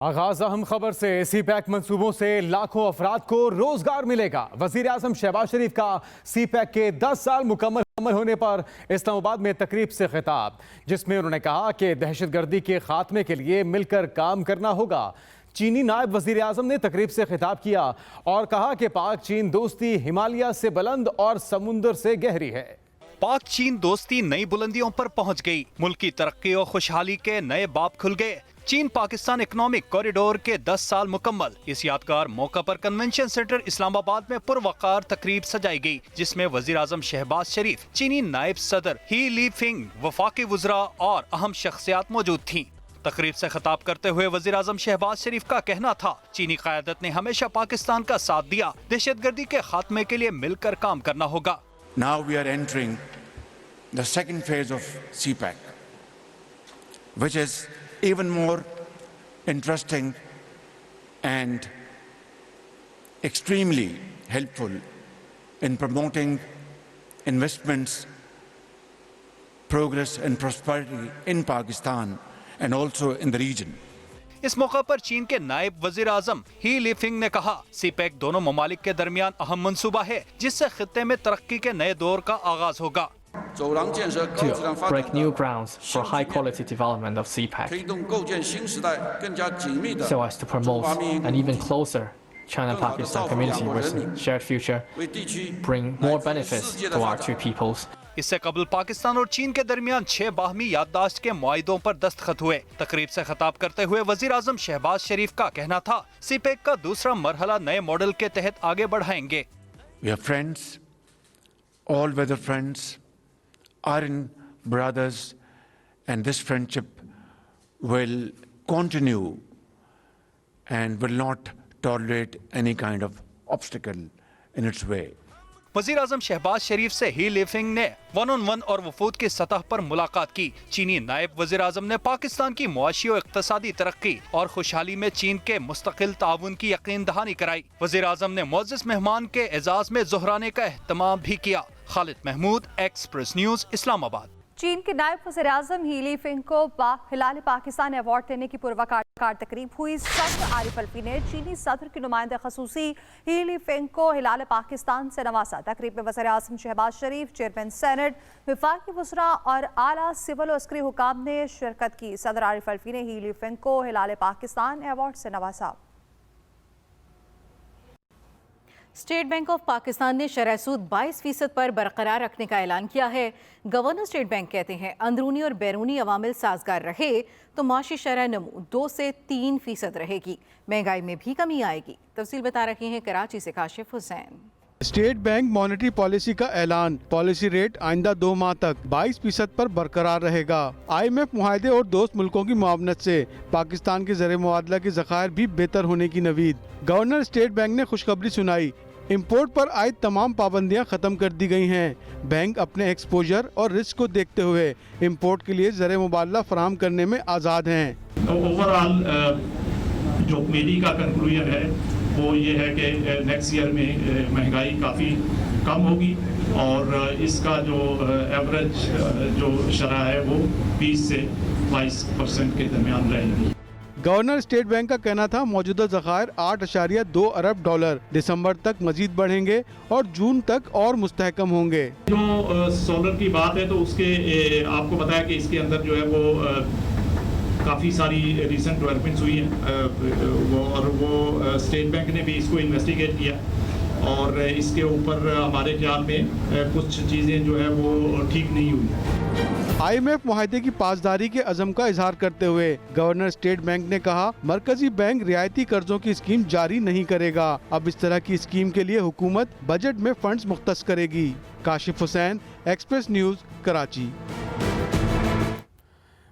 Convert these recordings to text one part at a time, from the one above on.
آغاز اہم خبر سے سی پیک منصوبوں سے لاکھوں افراد کو روزگار ملے گا۔ وزیر اعظم شہباز شریف کا سی پیک کے 10 سال مکمل ہونے پر اسلام آباد میں تقریب سے خطاب، جس میں انہوں نے کہا کہ دہشت گردی کے خاتمے کے لیے مل کر کام کرنا ہوگا۔ چینی نائب وزیر اعظم نے تقریب سے خطاب کیا اور کہا کہ پاک چین دوستی ہمالیہ سے بلند اور سمندر سے گہری ہے۔ پاک چین دوستی نئی بلندیوں پر پہنچ گئی، ملک کی ترقی اور خوشحالی کے نئے باب کھل گئے۔ چین پاکستان اکنامک کوریڈور کے 10 سال مکمل۔ اس یادگار موقع پر کنونشن سینٹر اسلام آباد میں پروقار تقریب سجائی گئی، جس میں وزیر اعظم شہباز شریف، چینی نائب صدر ہی لی فنگ، وفاقی وزراء اور اہم شخصیات موجود تھیں۔ تقریب سے خطاب کرتے ہوئے وزیر اعظم شہباز شریف کا کہنا تھا، چینی قیادت نے ہمیشہ پاکستان کا ساتھ دیا، دہشت گردی کے خاتمے کے لیے مل کر کام کرنا ہوگا۔ Now we are entering the second phase of CPEC, which is even more interesting and extremely helpful in promoting investments, progress and prosperity in Pakistan and also in the region. اس موقع پر چین کے نائب وزیر اعظم ہی لی فنگ نے کہا، سی پیک دونوں ممالک کے درمیان اہم منصوبہ ہے، جس سے خطے میں ترقی کے نئے دور کا آغاز ہوگا۔ To break new grounds for high-quality development of CPEC, so as to promote an even closer China-Pakistan community with a shared future, bring more benefits to our two peoples. اس سے قبل پاکستان اور چین کے درمیان 6 باہمی یادداشت کے معاہدوں پر دستخط ہوئے۔ تقریب سے خطاب کرتے ہوئے وزیر اعظم شہباز شریف کا کہنا تھا، سی پیک کا دوسرا مرحلہ نئے ماڈل کے تحت آگے بڑھائیں گے۔ We are friends, all weather friends, are in brothers, and this friendship will continue and will not tolerate any kind of obstacle in its way. وزیر اعظم شہباز شریف سے ہی لی فنگ نے 1-on-1 اور وفود کی سطح پر ملاقات کی۔ چینی نائب وزیر اعظم نے پاکستان کی معاشی و اقتصادی ترقی اور خوشحالی میں چین کے مستقل تعاون کی یقین دہانی کرائی۔ وزیر اعظم نے معزز مہمان کے اعزاز میں ظہرانے کا اہتمام بھی کیا۔ خالد محمود، ایکسپریس نیوز، اسلام آباد۔ چین کے نائب وزیر اعظم ہی لی فنگ کو ہلال پاکستان ایوارڈ دینے کی پروقار تقریب ہوئی۔ صدر عارف الوی نے چینی صدر کی نمائندہ خصوصی ہی لی فنگ کو ہلال پاکستان سے نوازا۔ تقریب میں وزیر اعظم شہباز شریف، چیئرمین سینٹ، وفاقی وزراء اور اعلیٰ سول و عسکری حکام نے شرکت کی۔ صدر عارف الوی نے ہی لی فنگ کو ہلال پاکستان ایوارڈ سے نوازا۔ اسٹیٹ بینک آف پاکستان نے شرح سود 22% پر برقرار رکھنے کا اعلان کیا ہے۔ گورنر اسٹیٹ بینک کہتے ہیں، اندرونی اور بیرونی عوامل سازگار رہے تو معاشی شرح نمو 2 سے 3% رہے گی، مہنگائی میں بھی کمی آئے گی۔ تفصیل بتا رہے ہیں کراچی سے کاشف حسین۔ اسٹیٹ بینک مانیٹری پالیسی کا اعلان، پالیسی ریٹ آئندہ 2 ماہ تک 22% پر برقرار رہے گا۔ IMF معاہدے اور دوست ملکوں کی معاونت سے پاکستان کے زر مبادلہ کے ذخائر بھی بہتر ہونے کی نوید۔ گورنر اسٹیٹ بینک نے خوشخبری سنائی، امپورٹ پر عائد تمام پابندیاں ختم کر دی گئی ہیں۔ بینک اپنے ایکسپوجر اور رسک کو دیکھتے ہوئے امپورٹ کے لیے زر مبادلہ فراہم کرنے میں آزاد ہیں۔ اوورآل جو میری کا کنکلوژن ہے وہ یہ ہے کہ نیکسٹ ایئر میں مہنگائی کافی کم ہوگی اور اس کا جو ایوریج جو شرح ہے وہ 20 سے 22% کے درمیان رہے گی۔ گورنر اسٹیٹ بینک کا کہنا تھا، موجودہ ذخائر 8.2 ارب ڈالر دسمبر تک مزید بڑھیں گے اور جون تک اور مستحکم ہوں گے۔ جو سولر کی بات ہے تو اس کے آپ کو بتایا کہ اس کے اندر جو ہے وہ کافی ساری ریسنٹ ڈیولپمنٹس ہوئی ہیں اور وہ اسٹیٹ بینک نے بھی اس کو انویسٹیگیٹ کیا اور اس کے اوپر ہمارے خیال میں کچھ چیزیں جو ہے وہ ٹھیک نہیں ہوئی۔ IMF معاہدے کی پاسداری کے عزم کا اظہار کرتے ہوئے گورنر اسٹیٹ بینک نے کہا، مرکزی بینک رعایتی قرضوں کی اسکیم جاری نہیں کرے گا۔ اب اس طرح کی اسکیم کے لیے حکومت بجٹ میں فنڈز مختص کرے گی۔ کاشف حسین، ایکسپریس نیوز، کراچی۔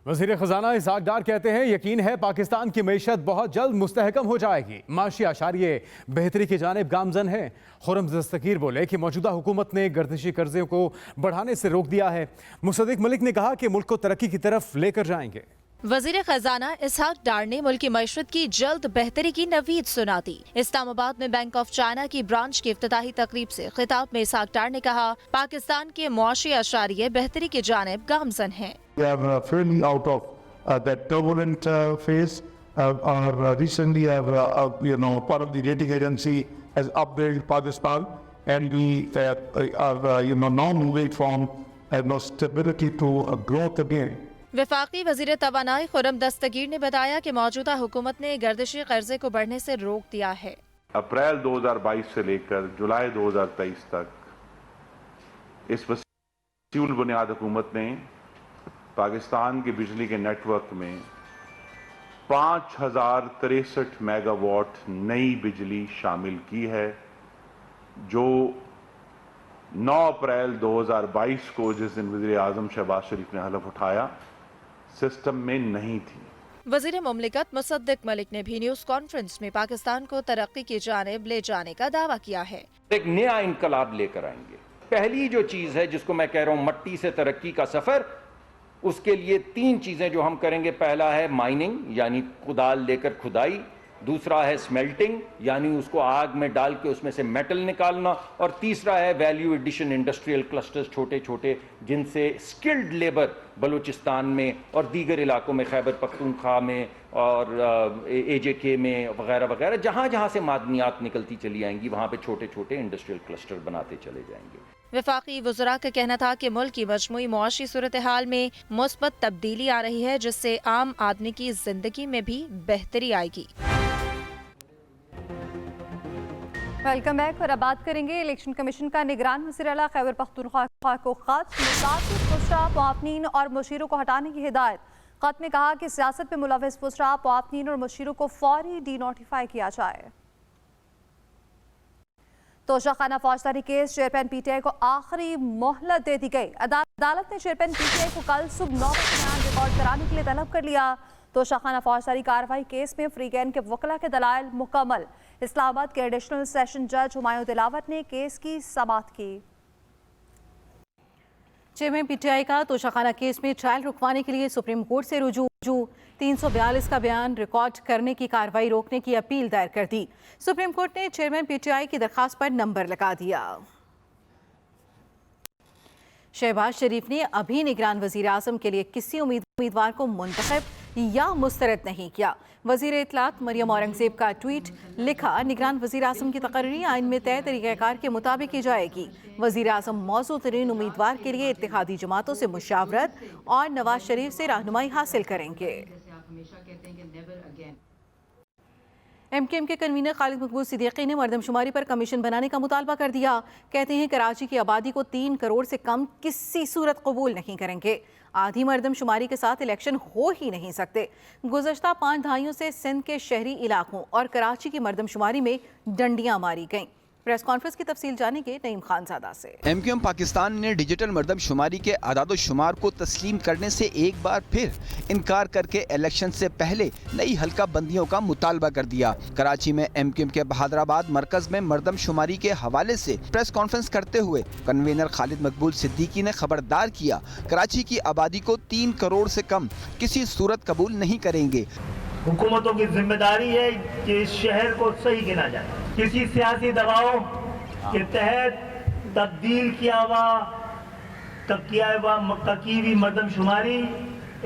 وزیر خزانہ اسحاق ڈار کہتے ہیں، یقین ہے پاکستان کی معیشت بہت جلد مستحکم ہو جائے گی، معاشی اشاریے بہتری کی جانب گامزن ہیں۔ خرم دستگیر بولے کہ موجودہ حکومت نے گردشی قرضوں کو بڑھانے سے روک دیا ہے۔ مصدق ملک نے کہا کہ ملک کو ترقی کی طرف لے کر جائیں گے۔ وزیر خزانہ اسحاق ڈار نے ملکی معیشت کی جلد بہتری کی نوید سنا دی۔ اسلام آباد میں بینک آف چائنا کی برانچ کی افتتاحی تقریب سے خطاب میں اسحاق ڈار نے کہا، پاکستان کے معاشی اشاریے بہتری کی جانب گامزن ہیں۔ We are fairly out of that turbulent phase recently part of the rating agency has upgraded Pakistan, and we are now moving from stability to growth again. वफाकी वजीर तवानाई खुर्रम दस्तगीर ने बताया कि मौजूदा हुकूमत ने गर्दिशी कर्जे को बढ़ने से रोक दिया है। अप्रैल 2022 से लेकर जुलाई 2023 तक इस वसीउल बुनियाद हुकूमत ने पाकिस्तान के बिजली के नेटवर्क में 5063 मेगावाट नई बिजली शामिल की है, जो 9 अप्रैल 2022 को जिस दिन वज़ीर आज़म शहबाज शरीफ ने हलफ उठाया, सिस्टम में नहीं थी। वज़ीर मुमलिकत मुसद्दिक मलिक ने भी न्यूज़ कॉन्फ्रेंस में पाकिस्तान को तरक्की की जानिब ले जाने का दावा किया है। एक नया इनकलाब लेकर आएंगे। पहली जो चीज़ है जिसको मैं कह रहा हूँ मट्टी से तरक्की का सफ़र, उसके लिए 3 चीज़ें जो हम करेंगे। पहला है माइनिंग यानी कुदाल लेकर खुदाई, दूसरा है स्मेल्टिंग यानी उसको आग में डाल के उसमें से मेटल निकालना, और तीसरा है वैल्यू एडिशन इंडस्ट्रियल क्लस्टर्स, छोटे छोटे, जिनसे स्किल्ड लेबर बलूचिस्तान में और दीगर इलाकों में, खैबर पख्तूनख्वा में और AJK में वगैरह वगैरह, जहाँ जहाँ से मादनियात निकलती चली आएंगी वहाँ पे छोटे छोटे इंडस्ट्रियल क्लस्टर बनाते चले जाएंगे। वफाकी वज़रा का कहना था कि मुल्क की मजमूई मुआशी सूरत हाल में मुस्बत तब्दीली आ रही है, जिससे आम आदमी की जिंदगी में भी बेहतरी आएगी। Welcome back. और अब बात करेंगे इलेक्शन कमीशन का निगरान वज़ीर आला खैबर पख्तूनख्वा को खत, मुतासिब पुशरा, मुआवनीन और मुशीरों को हटाने की हिदायत। खत में कहा कि सियासत में मुलव्वस पुशरा, मुआवनीन और मुशीरों को फौरी डी नोटिफाई किया जाए। तोशाखाना फौजदारी केस चेयरमैन PTI को आखिरी मोहलत दे दी गई। अदालत ने चेयरमैन PTI को कल सुबह 9 बजे बयान रिकॉर्ड कराने के लिए तलब कर लिया। तोशाखाना फौजदारी कार्रवाई केस में फ्रीगैन के वकला के दलाइल मुकम्मल। इस्लामाबाद के एडिशनल सेशन जज हुमायूं दिलावर ने केस की समाअत की। चेयरमैन PTI का तोशाखाना केस में ट्रायल रुकवाने के लिए सुप्रीम कोर्ट से रुजू। 342 का बयान रिकॉर्ड करने की कार्रवाई रोकने की अपील दायर कर दी। सुप्रीम कोर्ट ने चेयरमैन PTI की दरखास्त पर नंबर लगा दिया। शहबाज शरीफ ने अभी निगरान वज़ीर आज़म के लिए किसी उम्मीदवार को मुंतखब या मुस्तरद नहीं किया। वज़ीर इत्तलात मरियम औरंगज़ेब का ट्वीट लिखा, निगरान वज़ीर आज़म की तकर्री आइन में तय तरीक़ाकार के मुताबिक की जाएगी। वज़ीर आज़म मौजूद तरीन उम्मीदवार के लिए इत्तेहादी जमातों से मुशावरत और नवाज शरीफ से रहनुमाई हासिल करेंगे। MKM के कन्वीनर खालिद मकबूल सिद्दीकी ने मरदमशुमारी पर कमीशन बनाने का मुतालबा कर दिया। कहते हैं कराची की आबादी को 3 करोड़ से कम किसी सूरत कबूल नहीं करेंगे। आधी मरदमशुमारी के साथ इलेक्शन हो ही नहीं सकते। गुज़श्ता 5 दहाइयों से सिंध के शहरी इलाकों और कराची की मरदमशुमारी में डंडियां मारी गईं। प्रेस कॉन्फ्रेंस की तफसील जानेंगे नईम खानजादा से। MKM पाकिस्तान ने डिजिटल मरदमशुमारी के आदाद-ओ-शुमार को तस्लीम करने से एक बार फिर इनकार करके इलेक्शन से पहले नई हल्का बंदियों का मुतालबा कर दिया। कराची में MKM के बहादराबाद मरकज में मरदमशुमारी के हवाले से प्रेस कॉन्फ्रेंस करते हुए कन्वीनर खालिद मकबूल सिद्दीकी ने खबरदार किया, कराची की आबादी को 3 करोड़ से कम किसी सूरत कबूल नहीं करेंगे। हुकूमतों की जिम्मेदारी है कि इस शहर को सही गिना जाए। किसी सियासी दबाव के तहत तब्दील किया हुई मरदमशुमारी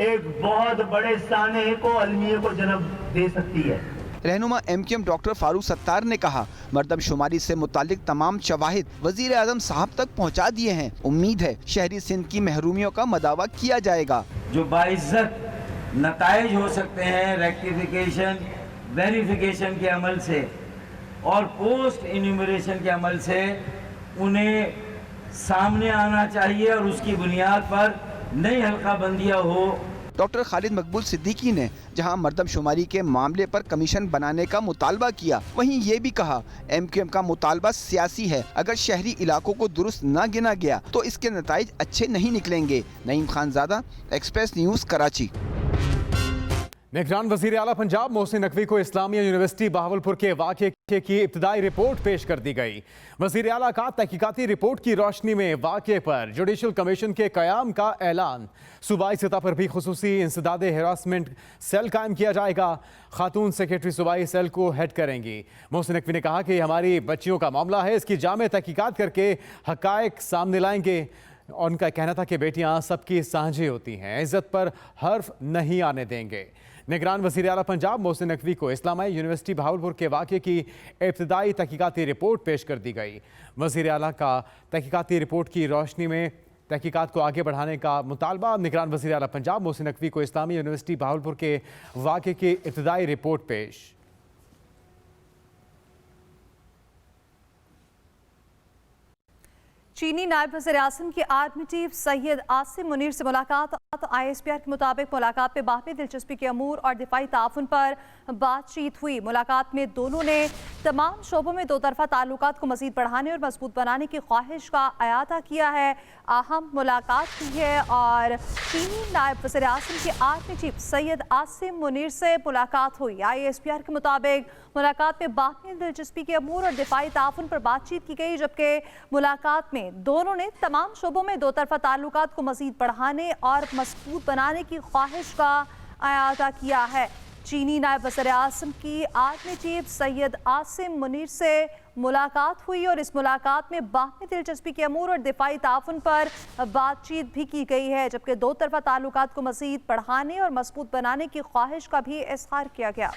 एक बहुत बड़े सानहे को अलमिये को जन्म दे सकती है। रहनुमा MKM डॉक्टर फारूक सत्तार ने कहा, मरदमशुमारी से मुतालिक तमाम शवाहिद वजीर आज़म साहब तक पहुँचा दिए हैं। उम्मीद है शहरी सिंध की महरूमियों का मदावा किया जाएगा। जो बाइज्जत नताइज हो सकते हैं रेक्टिफिकेशन, वेरिफिकेशन के अमल से और पोस्ट इन्यूमरेशन के अमल से, उन्हें सामने आना चाहिए और उसकी बुनियाद पर नई हल्का बंदियाँ हो। डॉक्टर खालिद मकबूल सिद्दीकी ने जहां मरदमशुमारी के मामले पर कमीशन बनाने का मुतालबा किया, वहीं ये भी कहा MKM का मुतालबा सियासी है। अगर शहरी इलाकों को दुरुस्त न गिना गया तो इसके नताइज अच्छे नहीं निकलेंगे। Naeem Khanzada, express news, Karachi. निगरान वज़ीर आला पंजाब मोहसिन नकवी को इस्लामिया यूनिवर्सिटी बहावलपुर के वाक़े की इब्तदाई रिपोर्ट पेश कर दी गई। वज़ीर आला का तहकीकाती रिपोर्ट की रोशनी में वाक़े पर जुडिशल कमीशन के क़याम का ऐलान। सूबाई सतह पर भी खुसूसी इंसदाद हिरासमेंट सेल कायम किया जाएगा। खातून सेक्रेटरी सूबाई सेल को हेड करेंगी। मोहसिन नकवी ने कहा कि हमारी बच्चियों का मामला है, इसकी जामे तहकीकात करके हक़ाइक़ सामने लाएंगे। उनका कहना था कि बेटियां सबकी साझी होती हैं, इज्जत पर हर्फ नहीं आने देंगे। निगरान वज़ीर आला पंजाब मोहसिन नकवी को इस्लामिया यूनिवर्सिटी बहावलपुर के वाक़े की इब्तदाई तहकीकाती रिपोर्ट पेश कर दी गई। वज़ीर आला का तहकीकाती रिपोर्ट की रोशनी में तहकीकात को आगे बढ़ाने का मुतालबा। निगरान वज़ीर आला पंजाब मोहसिन नकवी को इस्लामिया यूनिवर्सिटी बहावलपुर के वाक़े की इब्तदाई रिपोर्ट पेश। चीनी नायब वज़ीर आज़म की आर्मी चीफ सैयद आसिम मुनीर से मुलाकात। ISPR के मुताबिक मुलाकात में बाहमी दिलचस्पी के अमूर और दिफाई ताउन पर बातचीत हुई। मुलाकात में दोनों ने तमाम शोबों में दो तरफा ताल्लुकात को मज़ीद बढ़ाने और मजबूत बनाने की ख्वाहिश का अयाता किया है। अहम मुलाकात की है और चीनी नायब वज़ीर आज़म की आर्मी चीफ सैयद आसिम मुनीर से मुलाकात हुई। ISPR के मुताबिक मुलाकात में बाहमी दिलचस्पी के अमूर और दिफाई ताउन पर बातचीत की गई, जबकि मुलाकात में दोनों ने तमाम शोबों में दो तरफा ताल्लुकात को मज़ीद बढ़ाने और मजबूत बनाने की ख्वाहिश का अयाता किया है। चीनी नायब वज़ीर आज़म की आर्मी चीफ सैयद आसिम मुनीर से मुलाकात हुई और इस मुलाकात में बाहमी दिलचस्पी के अमूर और दिफाई ताउन पर बातचीत भी की गई है, जबकि दो तरफा ताल्लुकात को मज़ीद बढ़ाने और मजबूत बनाने की ख्वाहिश का भी इज़हार किया गया।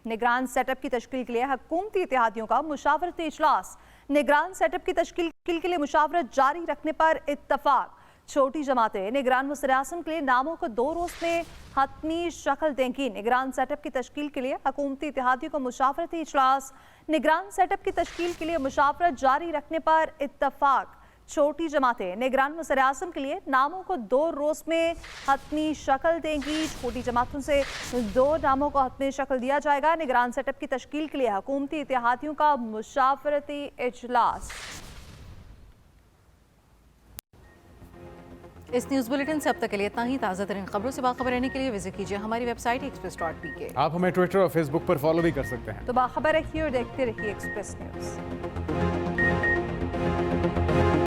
निगरान सेटअप की तश्कील के लिए हुकूमती इत्तेहादियों का मुशावरती इजलास। निगरान सेटअप की तश्कील के लिए मुशावरत जारी रखने पर इत्तफाक। छोटी जमातें निगरान वज़ीर आज़म के लिए नामों को 2 रोज़ में हतमी शक्ल देंगी। निगरान सेटअप की तश्कील के लिए हुकूमती इत्तेहादियों का मुशावरती इजलास। निगरान सेटअप की तश्कील के लिए मुशावरत जारी रखने पर इत्तफाक। छोटी जमातें निगरान वज़ीर आज़म के लिए नामों को 2 रोज़ में हतमी शक्ल देंगी। छोटी जमातों से 2 नामों को हतमी शक्ल दिया जाएगा। निगरान सेटअप की तश्कील के लिए हुकूमती इत्तेहादियों का मुशावरती इजलास। इस न्यूज़ बुलेटिन से अब तक के लिए इतना ही। ताज़ा तरीन खबरों से बाखबर रहने के लिए विजिट कीजिए हमारी वेबसाइट express.pk। आप हमें ट्विटर और फेसबुक पर फॉलो भी कर सकते हैं। तो बाखबर रहिए और देखते रहिए एक्सप्रेस न्यूज़।